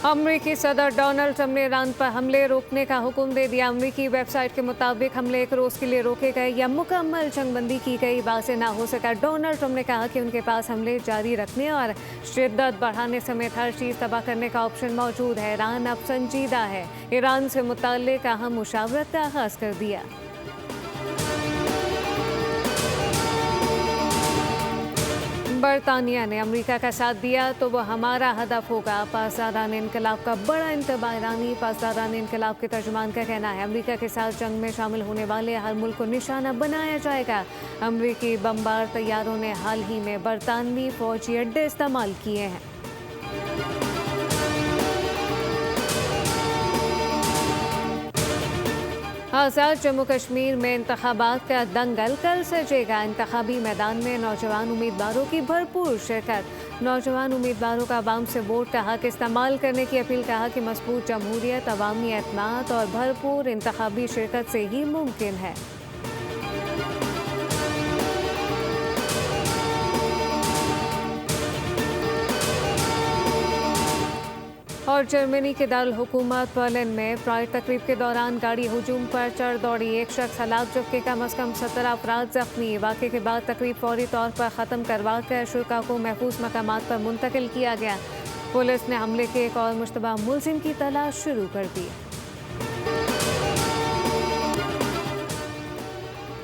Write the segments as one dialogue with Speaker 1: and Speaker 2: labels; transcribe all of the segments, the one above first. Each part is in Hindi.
Speaker 1: अमरीकी सदर डोनाल्ड ट्रंप ने ईरान पर हमले रोकने का हुक्म दे दिया। अमरीकी वेबसाइट के मुताबिक हमले 1 रोज के लिए रोके गए या मुकम्मल जंगबंदी की गई बात से ना हो सका। डोनाल्ड ट्रंप ने कहा कि उनके पास हमले जारी रखने और शिद्दत बढ़ाने समेत हर चीज़ तबाह करने का ऑप्शन मौजूद है। ईरान अब संजीदा है। ईरान से मुताल्लिक अहम मुशावरत का आगाज कर दिया। बरतानिया ने अमेरिका का साथ दिया तो वो हमारा हदफ होगा। पासदारान इनकलाब का बड़ा इंतबाह। ईरानी पासदारान इनकलाब के तर्जुमान का कहना है अमेरिका के साथ जंग में शामिल होने वाले हर मुल्क को निशाना बनाया जाएगा। अमेरिकी बमबार तैयारों ने हाल ही में बरतानवी फौजी अड्डे इस्तेमाल किए हैं। आज़ाद जम्मू कश्मीर में इंतखाबात का दंगल कल सजेगा। इंतखाबी मैदान में नौजवान उम्मीदवारों की भरपूर शिरकत। नौजवान उम्मीदवारों का आवाम से वोट का हक इस्तेमाल करने की अपील। कहा कि मजबूत जमहूरियत, अवामी एतमाद और भरपूर इंतखाबी शिरकत से ही मुमकिन है। और जर्मनी के दारुल हुकूमत बर्लिन में प्राइड तकरीब के दौरान गाड़ी हुजूम पर चढ़ दौड़ी। 1 शख्स हलाक जबकि कम अज कम 17 अफराद जख्मी। वाक़े के बाद तकरीब फौरी तौर पर ख़त्म करवा कर शुरका को महफूज मकामात पर मुंतकिल किया गया। पुलिस ने हमले के एक और मुश्तबा मुलजिम की तलाश शुरू कर दी।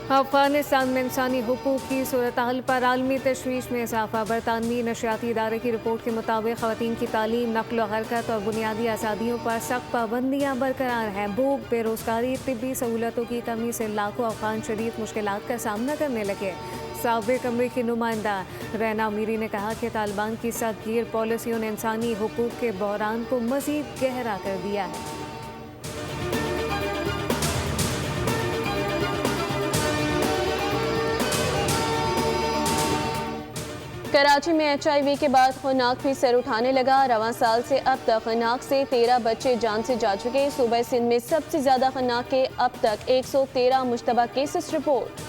Speaker 1: अफगानिस्तान में इंसानी हुकूक की सूरत हाल पर आलमी तशवीश में इजाफा। बरतानवी नशरियाती इदारे की रिपोर्ट के मुताबिक ख़वातीन की तालीम, नक्ल व हरकत और बुनियादी आज़ादियों पर सख्त पाबंदियाँ बरकरार हैं। भूख, बेरोज़गारी, तिब्बी सहूलतों की कमी से लाखों अफगान शदीद मुश्किलात का सामना करने लगे। साबिक अमरीकी नुमाइंदा रैना मीरी ने कहा कि तालिबान की सख्तगीर पॉलिसियों ने इंसानी हुकूक के बहरान को मज़ीद गहरा कर दिया है।
Speaker 2: कराची में HIV के बाद खौफनाक भी सर उठाने लगा। रवां साल से अब तक खौफनाक से 13 बच्चे जान से जा चुके। सूबे सिंध में सबसे ज्यादा खौफनाक के अब तक 113 मुश्तबा केसेस रिपोर्ट।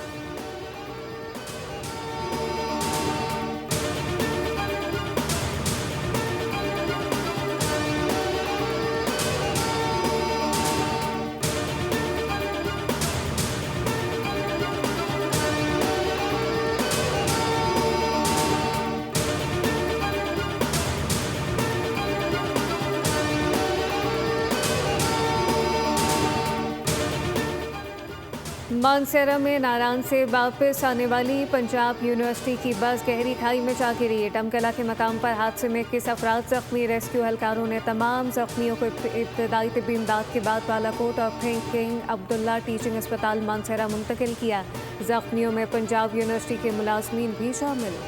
Speaker 1: मानसेरा में नारायण से वापस आने वाली पंजाब यूनिवर्सिटी की बस गहरी खाई में जा गिरी। टमकला के मकाम पर हादसे में 21 अफराद जख्मी। रेस्क्यू एहलकारों ने तमाम जख्मियों को इब्तदाई तिब्बी इमदाद के बाद बालाकोट और किंग अब्दुल्ला टीचिंग अस्पताल मानसेरा मुंतकिल किया। जख्मियों में पंजाब यूनिवर्सिटी के मुलाजमीन भी शामिल।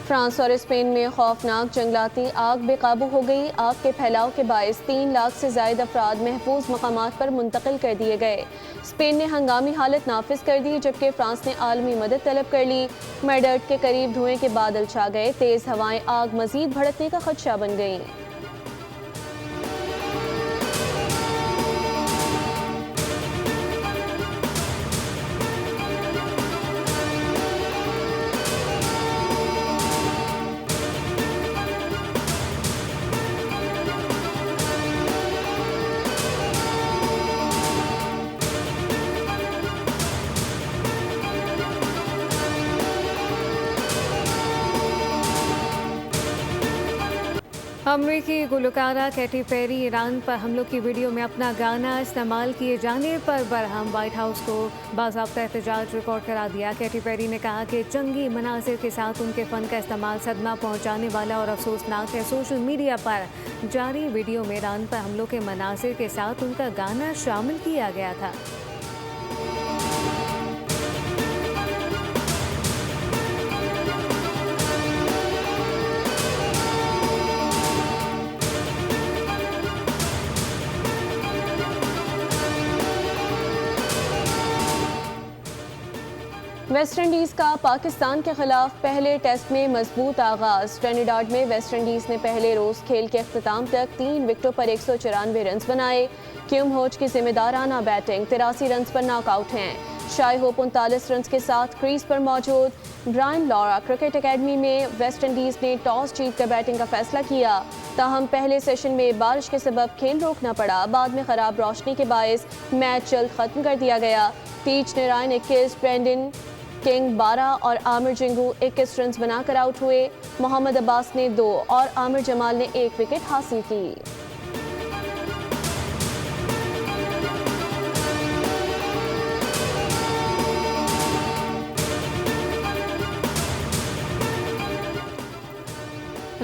Speaker 2: फ्रांस और स्पेन में खौफनाक जंगलाती आग बेकाबू हो गई। आग के फैलाव के बायस 3 लाख से ज्यादा अफराद महफूज मकामात पर मुंतकिल कर दिए गए। स्पेन ने हंगामी हालत नाफिज कर दी जबकि फ्रांस ने आलमी मदद तलब कर ली। मैड्रिड के करीब धुएं के बादल छा गए। तेज हवाएं आग मजीद भड़कने का खदशा बन गईं।
Speaker 1: अमरीकी गुलकारा कैटी पेरी ईरान पर हमलों की वीडियो में अपना गाना इस्तेमाल किए जाने पर बरहम। व्हाइट हाउस को बाज़ाब्ता एहतजाज रिकॉर्ड करा दिया। कैटी पेरी ने कहा कि जंगी मनाजिर के साथ उनके फ़न का इस्तेमाल सदमा पहुंचाने वाला और अफसोसनाक है। सोशल मीडिया पर जारी वीडियो में ईरान पर हमलों के मनाजिर के साथ उनका गाना शामिल किया गया था।
Speaker 2: वेस्टइंडीज़ का पाकिस्तान के खिलाफ पहले टेस्ट में मजबूत आगाज। ट्रिनिडाड में वेस्टइंडीज़ ने पहले रोज खेल के अख्ताम तक 3 विकेटों पर 194 रन बनाए। क्यूम होच की जिम्मेदाराना बैटिंग 83 रन पर नॉकआउट हैं। शाई होप 39 रन के साथ क्रीज पर मौजूद। ब्रायन लॉरा क्रिकेट एकेडमी में वेस्ट इंडीज ने टॉस जीतकर बैटिंग का फैसला किया, ताहम पहले सेशन में बारिश के सबब खेल रोकना पड़ा। बाद में खराब रोशनी के बायस मैच जल्द खत्म कर दिया गया। तीज नारायण 21, ब्रेंडन किंग 12 और आमिर जिंगू 21 रन बनाकर आउट हुए। मोहम्मद अब्बास ने 2 और आमिर जमाल ने 1 विकेट हासिल की।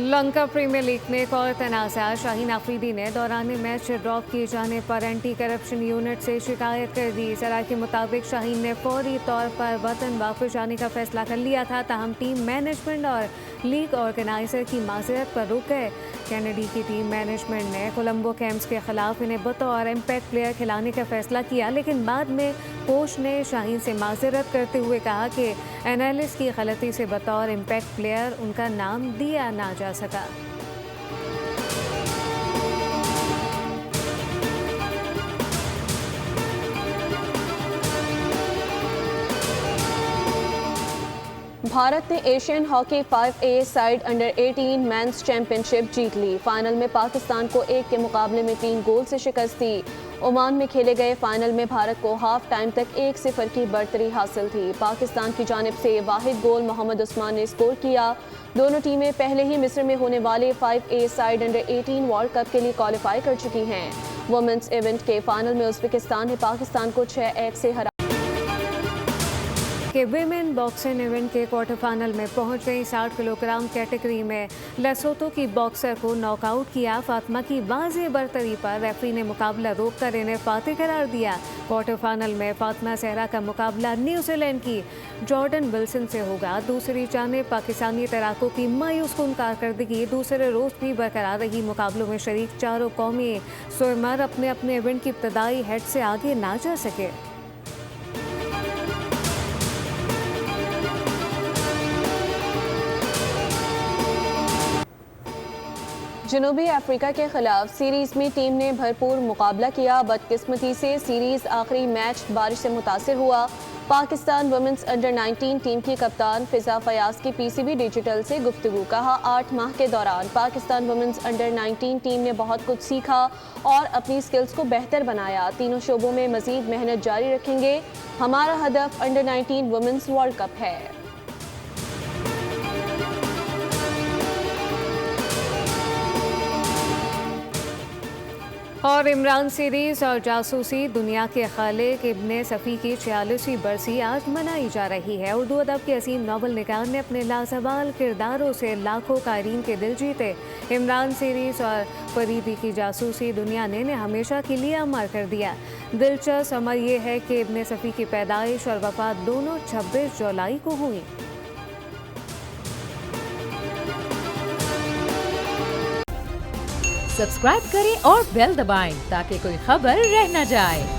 Speaker 1: लंका प्रीमियर लीग में एक और तनाज़ा। शाहीन आफरीदी ने दौरान मैच ड्रॉप किए जाने पर एंटी करप्शन यूनिट से शिकायत कर दी। जरा के मुताबिक शाहीन ने फौरी तौर पर वतन वापस जाने का फैसला कर लिया था, ताहम टीम मैनेजमेंट और लीग ऑर्गेनाइजर की माजरत पर रुक गए। कैनेडी की टीम मैनेजमेंट ने कोलंबो कैम्प्स के खिलाफ इन्हें बतौर इम्पैक्ट प्लेयर खिलाने का फैसला किया, लेकिन बाद में कोच ने शाहीन से माजरत करते हुए कहा कि एनालिस्ट की गलती से बतौर इम्पैक्ट प्लेयर उनका नाम दिया ना जा सका।
Speaker 2: भारत ने Asian hockey 5A side under 18 men's championship जीत ली। फाइनल में पाकिस्तान को 1 के मुकाबले में 3 गोल से शिकस्त दी। ओमान में खेले गए फाइनल में भारत को हाफ टाइम तक 1-0 की बढ़तरी हासिल थी। पाकिस्तान की जानिब से वाहिद गोल मोहम्मद उस्मान ने स्कोर किया। दोनों टीमें पहले ही मिस्र में होने वाले 5A side under 18 world cup के लिए क्वालिफाई कर चुकी हैं। वुमेन्स इवेंट के फाइनल में उज़्बेकिस्तान ने पाकिस्तान को 6-1 से हरा
Speaker 1: के विमेन बॉक्सिंग इवेंट के क्वार्टर फाइनल में पहुंच गई। 60 किलोग्राम कैटेगरी में लेसोतो की बॉक्सर को नॉकआउट किया। फातिमा की वाज़ेह बरतरी पर रेफरी ने मुकाबला रोककर इन्हें फातेह करार दिया। क्वार्टर फाइनल में फातिमा जहरा का मुकाबला न्यूजीलैंड की जॉर्डन विल्सन से होगा। दूसरी जानिब पाकिस्तानी तैराकों की मायूस कुन कारकर्दगी दूसरे रोज भी बरकरार रही। मुकाबलों में शरीक चारों कौमी स्विमर अपने अपने इवेंट की इब्तदाई हेड से आगे ना जा सके।
Speaker 2: जनूबी अफ्रीका के खिलाफ सीरीज में टीम ने भरपूर मुकाबला किया। बदकिस्मती से सीरीज आखिरी मैच बारिश से मुतासिर हुआ। पाकिस्तान वुमेन्स अंडर 19 टीम की कप्तान फिजा फयाज की PCB डिजिटल से गुफ्तगू। कहा, 8 माह के दौरान पाकिस्तान वुमेन्स अंडर 19 टीम ने बहुत कुछ सीखा और अपनी स्किल्स को बेहतर बनाया। तीनों शोबों में मजीद मेहनत जारी रखेंगे। हमारा हदफ अंडर 19 वुमेन्स वर्ल्ड कप है।
Speaker 1: और इमरान सीरीज और जासूसी दुनिया के खालिक इब्ने सफ़ी की 46वीं बरसी आज मनाई जा रही है। उर्दू अदब के अजीम नावल निगार ने अपने लाजवाल किरदारों से लाखों कायरीन के दिल जीते। इमरान सीरीज और फरीदी की जासूसी दुनिया ने हमेशा के लिए अमर कर दिया। दिलचस्प अमर यह है कि इब्ने सफ़ी की पैदाइश और वफात दोनों 26 जुलाई को हुई।
Speaker 3: सब्सक्राइब करें और बेल दबाएं ताकि कोई खबर रह न जाए।